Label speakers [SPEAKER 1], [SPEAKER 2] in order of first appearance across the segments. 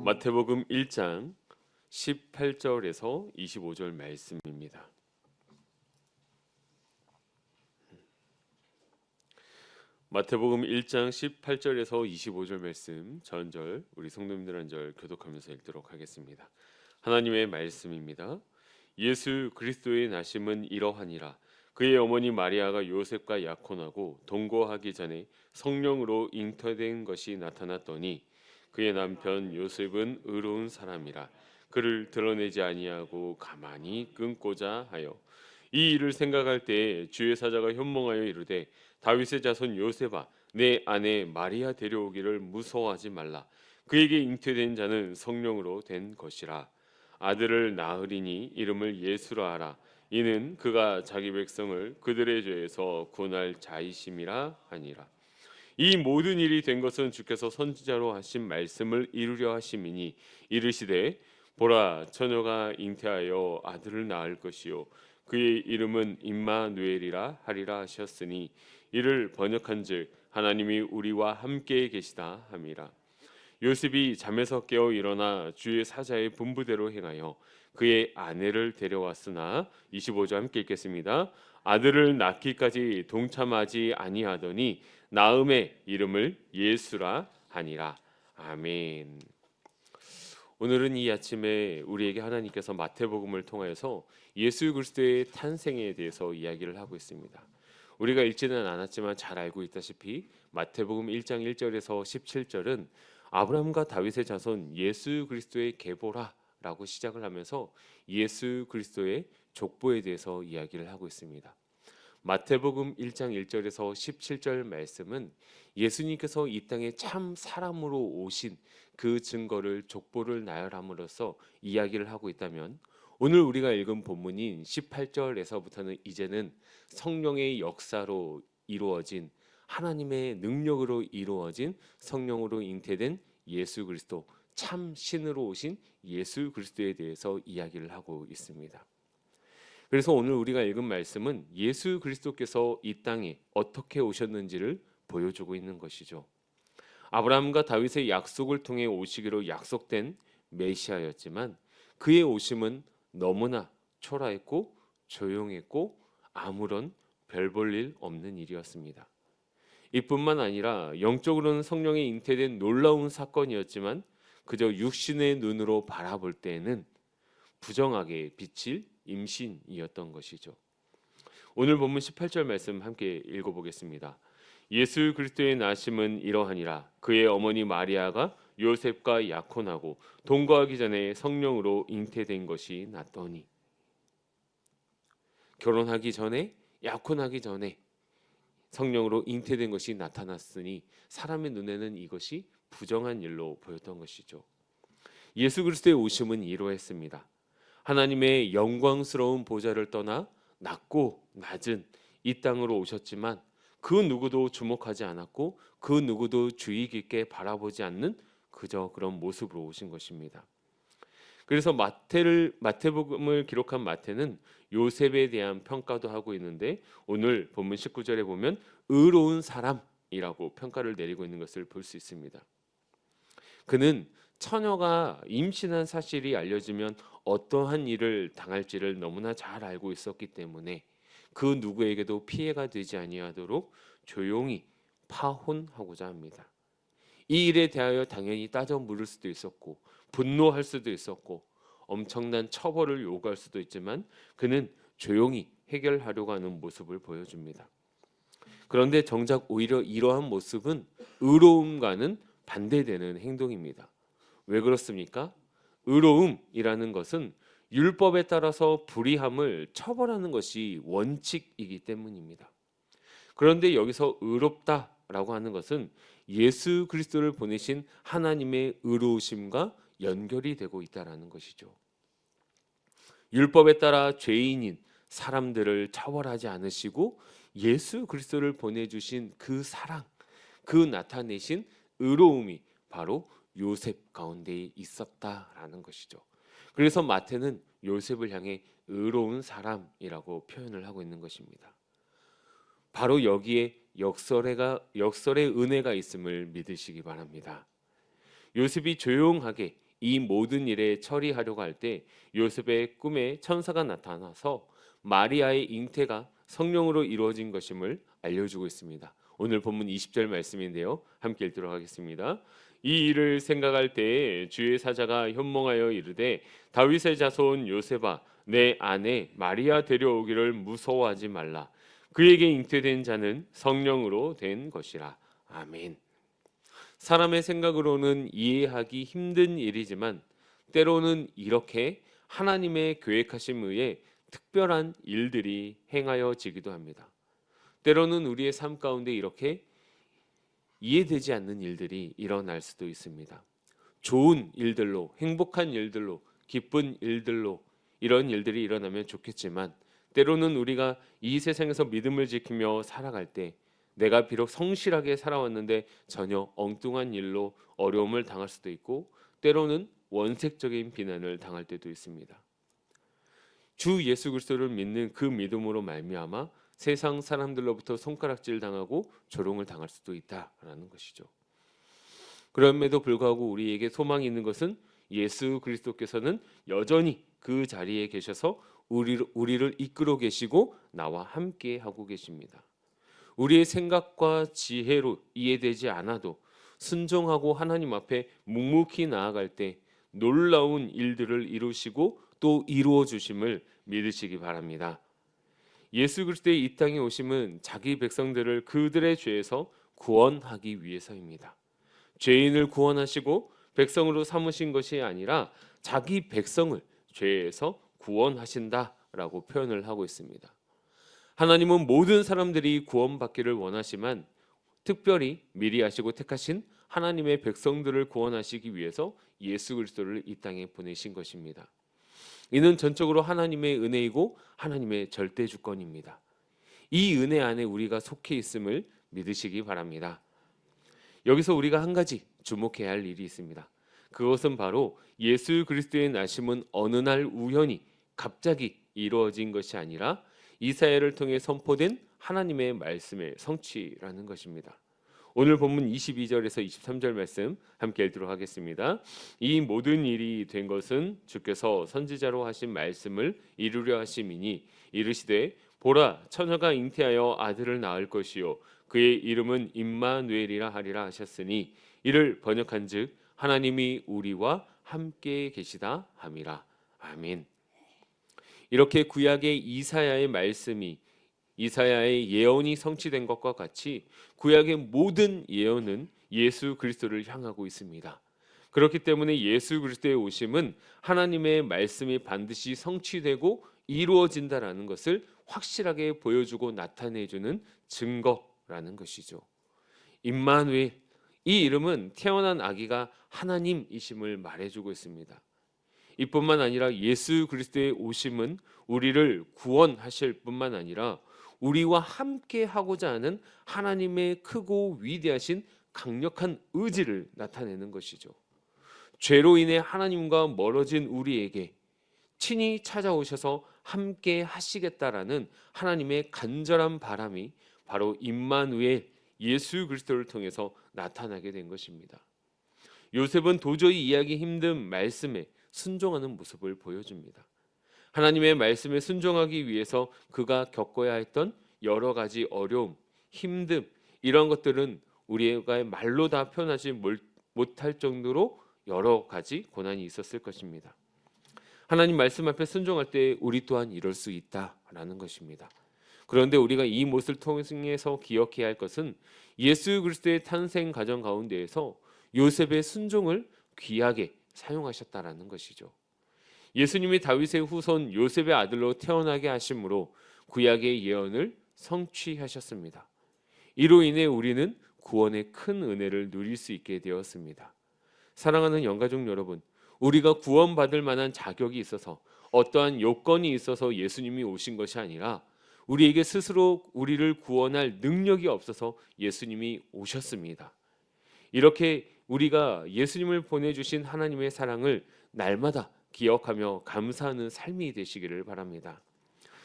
[SPEAKER 1] 마태복음 1장 18절에서 25절 말씀입니다. 마태복음 1장 18절에서 25절 말씀 전절 우리 성도님들 한 절 교독하면서 읽도록 하겠습니다. 하나님의 말씀입니다. 예수 그리스도의 나심은 이러하니라. 그의 어머니 마리아가 요셉과 약혼하고 동거하기 전에 성령으로 잉태된 것이 나타났더니 그의 남편 요셉은 의로운 사람이라 그를 드러내지 아니하고 가만히 끊고자 하여 이 일을 생각할 때에 주의 사자가 현몽하여 이르되 다윗의 자손 요셉아 내 아내 마리아 데려오기를 무서워하지 말라. 그에게 잉태된 자는 성령으로 된 것이라. 아들을 낳으리니 이름을 예수라 하라. 이는 그가 자기 백성을 그들의 죄에서 구원할 자이심이라 하니라. 이 모든 일이 된 것은 주께서 선지자로 하신 말씀을 이루려 하심이니 이르시되 보라 처녀가 잉태하여 아들을 낳을 것이요 그의 이름은 임마누엘이라 하리라 하셨으니 이를 번역한즉 하나님이 우리와 함께 계시다 함이라. 요셉이 잠에서 깨어 일어나 주의 사자의 분부대로 행하여 그의 아내를 데려왔으나 25절 함께 읽겠습니다. 아들을 낳기까지 동참하지 아니하더니 낳음의 이름을 예수라 하니라. 아멘. 오늘은 이 아침에 우리에게 하나님께서 마태복음을 통하여서 예수 그리스도의 탄생에 대해서 이야기를 하고 있습니다. 우리가 읽지는 않았지만 잘 알고 있다시피 마태복음 1장 1절에서 17절은 아브라함과 다윗의 자손 예수 그리스도의 계보라라고 시작을 하면서 예수 그리스도의 족보에 대해서 이야기를 하고 있습니다. 마태복음 1장 1절에서 17절 말씀은 예수님께서 이 땅에 참 사람으로 오신 그 증거를 족보를 나열함으로써 이야기를 하고 있다면 오늘 우리가 읽은 본문인 18절에서부터는 이제는 성령의 역사로 이루어진 하나님의 능력으로 이루어진 성령으로 잉태된 예수 그리스도 참 신으로 오신 예수 그리스도에 대해서 이야기를 하고 있습니다. 그래서 오늘 우리가 읽은 말씀은 예수 그리스도께서 이 땅에 어떻게 오셨는지를 보여주고 있는 것이죠. 아브라함과 다윗의 약속을 통해 오시기로 약속된 메시아였지만 그의 오심은 너무나 초라했고 조용했고 아무런 별 볼 일 없는 일이었습니다. 이뿐만 아니라 영적으로는 성령에 잉태된 놀라운 사건이었지만 그저 육신의 눈으로 바라볼 때에는 부정하게 비칠 임신이었던 것이죠. 오늘 본문 18절 말씀 함께 읽어보겠습니다. 예수 그리스도의 나심은 이러하니라. 그의 어머니 마리아가 요셉과 약혼하고 동거하기 전에 성령으로 잉태된 것이 났더니 결혼하기 전에 약혼하기 전에 성령으로 잉태된 것이 나타났으니 사람의 눈에는 이것이 부정한 일로 보였던 것이죠. 예수 그리스도의 오심은 이러했습니다. 하나님의 영광스러운 보좌를 떠나 낮고 낮은 이 땅으로 오셨지만 그 누구도 주목하지 않았고 그 누구도 주의 깊게 바라보지 않는 그저 그런 모습으로 오신 것입니다. 그래서 마태복음을 기록한 마태는 요셉에 대한 평가도 하고 있는데 오늘 본문 19절에 보면 의로운 사람이라고 평가를 내리고 있는 것을 볼 수 있습니다. 그는 처녀가 임신한 사실이 알려지면 어떠한 일을 당할지를 너무나 잘 알고 있었기 때문에 그 누구에게도 피해가 되지 아니하도록 조용히 파혼하고자 합니다. 이 일에 대하여 당연히 따져 물을 수도 있었고 분노할 수도 있었고 엄청난 처벌을 요구할 수도 있지만 그는 조용히 해결하려고 하는 모습을 보여줍니다. 그런데 정작 오히려 이러한 모습은 의로움과는 반대되는 행동입니다. 왜 그렇습니까? 의로움이라는 것은 율법에 따라서 불의함을 처벌하는 것이 원칙이기 때문입니다. 그런데 여기서 의롭다라고 하는 것은 예수 그리스도를 보내신 하나님의 의로우심과 연결이 되고 있다라는 것이죠. 율법에 따라 죄인인 사람들을 처벌하지 않으시고 예수 그리스도를 보내주신 그 사랑, 그 나타내신 의로움이 바로 요셉 가운데 있었다라는 것이죠. 그래서 마태는 요셉을 향해 의로운 사람이라고 표현을 하고 있는 것입니다. 바로 여기에 역설의 은혜가 있음을 믿으시기 바랍니다. 요셉이 조용하게 이 모든 일에 처리하려고 할 때 요셉의 꿈에 천사가 나타나서 마리아의 잉태가 성령으로 이루어진 것임을 알려주고 있습니다. 오늘 본문 20절 말씀인데요. 함께 읽도록 하겠습니다. 이 일을 생각할 때에 주의 사자가 현몽하여 이르되 다윗의 자손 요셉아 내 아내 마리아 데려오기를 무서워하지 말라. 그에게 잉태된 자는 성령으로 된 것이라. 아멘. 사람의 생각으로는 이해하기 힘든 일이지만 때로는 이렇게 하나님의 계획하심에 의해 특별한 일들이 행하여지기도 합니다. 때로는 우리의 삶 가운데 이렇게 이해되지 않는 일들이 일어날 수도 있습니다. 좋은 일들로, 행복한 일들로, 기쁜 일들로 이런 일들이 일어나면 좋겠지만 때로는 우리가 이 세상에서 믿음을 지키며 살아갈 때 내가 비록 성실하게 살아왔는데 전혀 엉뚱한 일로 어려움을 당할 수도 있고 때로는 원색적인 비난을 당할 때도 있습니다. 주 예수 그리스도를 믿는 그 믿음으로 말미암아 세상 사람들로부터 손가락질 당하고 조롱을 당할 수도 있다라는 것이죠. 그럼에도 불구하고 우리에게 소망이 있는 것은 예수 그리스도께서는 여전히 그 자리에 계셔서 우리를 이끌어 계시고 나와 함께 하고 계십니다. 우리의 생각과 지혜로 이해되지 않아도 순종하고 하나님 앞에 묵묵히 나아갈 때 놀라운 일들을 이루시고 또 이루어 주심을 믿으시기 바랍니다. 예수 그리스도의 이 땅에 오심은 자기 백성들을 그들의 죄에서 구원하기 위해서입니다. 죄인을 구원하시고 백성으로 삼으신 것이 아니라 자기 백성을 죄에서 구원하신다라고 표현을 하고 있습니다. 하나님은 모든 사람들이 구원받기를 원하시지만 특별히 미리 아시고 택하신 하나님의 백성들을 구원하시기 위해서 예수 그리스도를 이 땅에 보내신 것입니다. 이는 전적으로 하나님의 은혜이고 하나님의 절대 주권입니다. 이 은혜 안에 우리가 속해 있음을 믿으시기 바랍니다. 여기서 우리가 한 가지 주목해야 할 일이 있습니다. 그것은 바로 예수 그리스도의 나심은 어느 날 우연히 갑자기 이루어진 것이 아니라 이사야를 통해 선포된 하나님의 말씀의 성취라는 것입니다. 오늘 본문 22절에서 23절 말씀 함께 읽도록 하겠습니다. 이 모든 일이 된 것은 주께서 선지자로 하신 말씀을 이루려 하심이니 이르시되 보라 처녀가 잉태하여 아들을 낳을 것이요 그의 이름은 임마누엘이라 하리라 하셨으니 이를 번역한즉 하나님이 우리와 함께 계시다 함이라. 아멘. 이렇게 구약의 이사야의 말씀이 이사야의 예언이 성취된 것과 같이 구약의 모든 예언은 예수 그리스도를 향하고 있습니다. 그렇기 때문에 예수 그리스도의 오심은 하나님의 말씀이 반드시 성취되고 이루어진다라는 것을 확실하게 보여주고 나타내주는 증거라는 것이죠. 임마누엘, 이 이름은 태어난 아기가 하나님이심을 말해주고 있습니다. 이뿐만 아니라 예수 그리스도의 오심은 우리를 구원하실 뿐만 아니라 우리와 함께 하고자 하는 하나님의 크고 위대하신 강력한 의지를 나타내는 것이죠. 죄로 인해 하나님과 멀어진 우리에게 친히 찾아오셔서 함께 하시겠다라는 하나님의 간절한 바람이 바로 임마누엘 예수 그리스도를 통해서 나타나게 된 것입니다. 요셉은 도저히 이해하기 힘든 말씀에 순종하는 모습을 보여줍니다. 하나님의 말씀에 순종하기 위해서 그가 겪어야 했던 여러 가지 어려움, 힘듦 이런 것들은 우리가 말로 다 표현하지 못할 정도로 여러 가지 고난이 있었을 것입니다. 하나님 말씀 앞에 순종할 때 우리 또한 이럴 수 있다라는 것입니다. 그런데 우리가 이 모습을 통해서 기억해야 할 것은 예수 그리스도의 탄생 과정 가운데에서 요셉의 순종을 귀하게 사용하셨다라는 것이죠. 예수님이 다윗의 후손 요셉의 아들로 태어나게 하심으로 구약의 예언을 성취하셨습니다. 이로 인해 우리는 구원의 큰 은혜를 누릴 수 있게 되었습니다. 사랑하는 영가족 여러분, 우리가 구원받을 만한 자격이 있어서 어떠한 요건이 있어서 예수님이 오신 것이 아니라 우리에게 스스로 우리를 구원할 능력이 없어서 예수님이 오셨습니다. 이렇게 우리가 예수님을 보내주신 하나님의 사랑을 날마다 기억하며 감사하는 삶이 되시기를 바랍니다.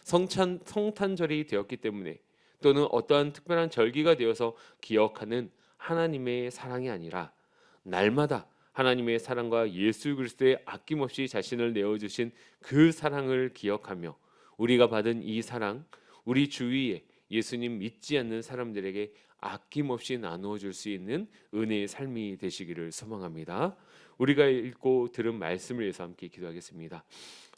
[SPEAKER 1] 성탄절이 되었기 때문에 또는 어떠한 특별한 절기가 되어서 기억하는 하나님의 사랑이 아니라 날마다 하나님의 사랑과 예수 그리스도의 아낌없이 자신을 내어주신 그 사랑을 기억하며 우리가 받은 이 사랑, 우리 주위에 예수님 믿지 않는 사람들에게 아낌없이 나누어 줄 수 있는 은혜의 삶이 되시기를 소망합니다. 우리가 읽고 들은 말씀을 위해서 함께 기도하겠습니다.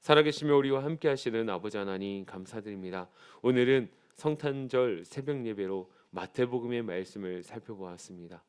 [SPEAKER 1] 살아계시며 우리와 함께 하시는 아버지 하나님 감사드립니다. 오늘은 성탄절 새벽 예배로 마태복음의 말씀을 살펴보았습니다.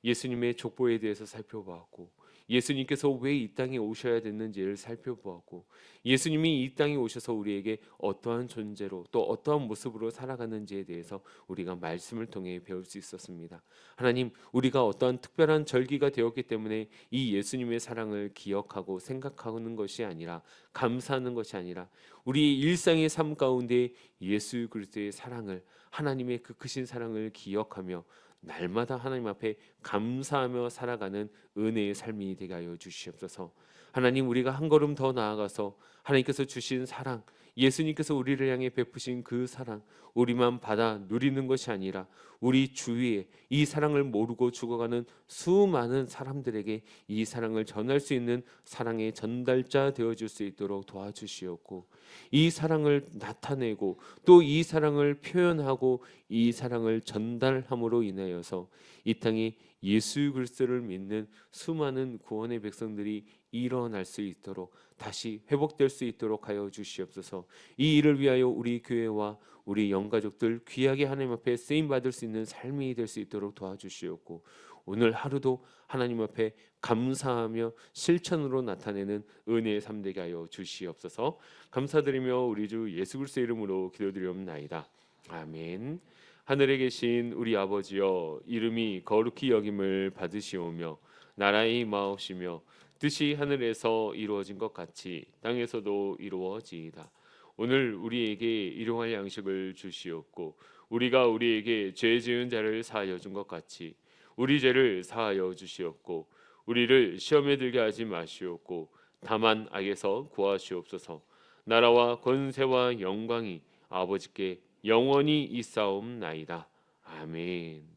[SPEAKER 1] 예수님의 족보에 대해서 살펴보았고, 예수님께서 왜 이 땅에 오셔야 됐는지를 살펴보았고, 예수님이 이 땅에 오셔서 우리에게 어떠한 존재로 또 어떠한 모습으로 살아가는지에 대해서 우리가 말씀을 통해 배울 수 있었습니다. 하나님, 우리가 어떠한 특별한 절기가 되었기 때문에 이 예수님의 사랑을 기억하고 생각하는 것이 아니라, 감사하는 것이 아니라 우리의 일상의 삶 가운데 예수 그리스도의 사랑을, 하나님의 그 크신 사랑을 기억하며 날마다 하나님 앞에 감사하며 살아가는 은혜의 삶이 되게 하여 주시옵소서. 하나님, 우리가 한 걸음 더 나아가서 하나님께서 주신 사랑, 예수님께서 우리를 향해 베푸신 그 사랑, 우리만 받아 누리는 것이 아니라 우리 주위에 이 사랑을 모르고 죽어가는 수많은 사람들에게 이 사랑을 전할 수 있는 사랑의 전달자 되어줄 수 있도록 도와주시옵고, 이 사랑을 나타내고 또 이 사랑을 표현하고 이 사랑을 전달함으로 인하여서 이 땅에 예수 그리스도를 믿는 수많은 구원의 백성들이 일어날 수 있도록, 다시 회복될 수 있도록 하여 주시옵소서. 이 일을 위하여 우리 교회와 우리 영가족들 귀하게 하나님 앞에 쓰임 받을 수 있는 삶이 될 수 있도록 도와주시옵고, 오늘 하루도 하나님 앞에 감사하며 실천으로 나타내는 은혜의 삶 되게 하여 주시옵소서. 감사드리며 우리 주 예수 그리스도의 이름으로 기도드리옵나이다. 아멘. 하늘에 계신 우리 아버지여, 이름이 거룩히 여김을 받으시오며 나라의 마옵시며 뜻이 하늘에서 이루어진 것 같이 땅에서도 이루어지이다. 오늘 우리에게 일용할 양식을 주시옵고, 우리가 우리에게 죄 지은 자를 사하여 준 것 같이 우리 죄를 사하여 주시옵고, 우리를 시험에 들게 하지 마시옵고 다만 악에서 구하시옵소서. 나라와 권세와 영광이 아버지께 영원히 있사옵나이다. 아멘.